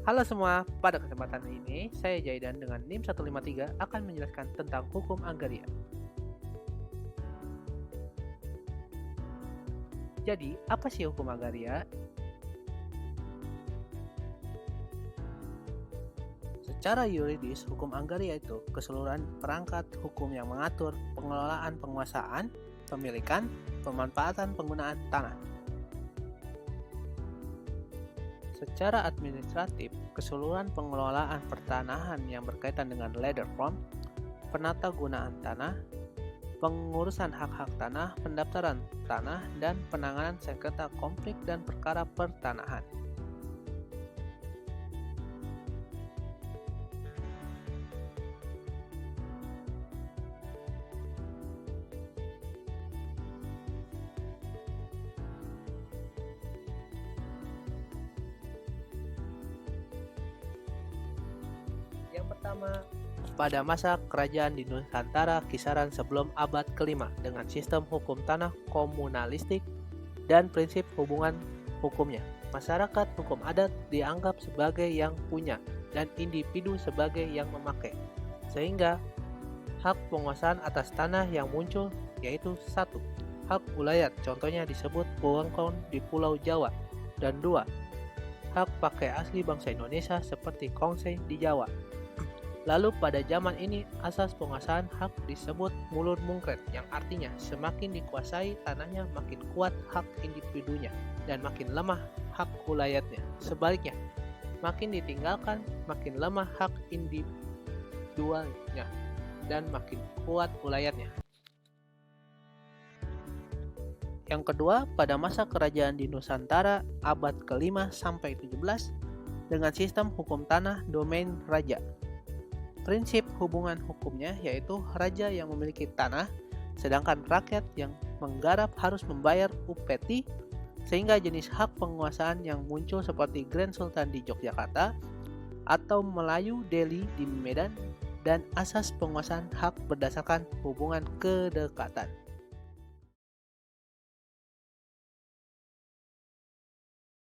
Halo semua, pada kesempatan ini saya Jaidan dengan NIM 153 akan menjelaskan tentang hukum agraria. Jadi, apa sih hukum agraria? Secara yuridis, hukum agraria itu keseluruhan perangkat hukum yang mengatur pengelolaan penguasaan, pemilikan, pemanfaatan penggunaan tanah. Secara administratif, keseluruhan pengelolaan pertanahan yang berkaitan dengan land reform, penata gunaan tanah, pengurusan hak-hak tanah, pendaftaran tanah, dan penanganan sengketa konflik dan perkara pertanahan. Yang pertama, pada masa kerajaan di Nusantara kisaran sebelum abad kelima dengan sistem hukum tanah komunalistik dan prinsip hubungan hukumnya. Masyarakat hukum adat dianggap sebagai yang punya dan individu sebagai yang memakai. Sehingga hak penguasaan atas tanah yang muncul yaitu 1. Hak ulayat, contohnya disebut wewengkon di Pulau Jawa, dan 2. Hak pakai asli bangsa Indonesia seperti konsei di Jawa. Lalu pada zaman ini asas penguasaan hak disebut mulur mungkret, yang artinya semakin dikuasai tanahnya makin kuat hak individunya dan makin lemah hak ulayatnya. Sebaliknya, makin ditinggalkan makin lemah hak individualnya dan makin kuat ulayatnya. Yang kedua, pada masa kerajaan di Nusantara abad ke-5 sampai 17 dengan sistem hukum tanah domain raja. Prinsip hubungan hukumnya yaitu raja yang memiliki tanah, sedangkan rakyat yang menggarap harus membayar upeti, sehingga jenis hak penguasaan yang muncul seperti Grand Sultan di Yogyakarta atau Melayu Delhi di Medan, dan asas penguasaan hak berdasarkan hubungan kedekatan.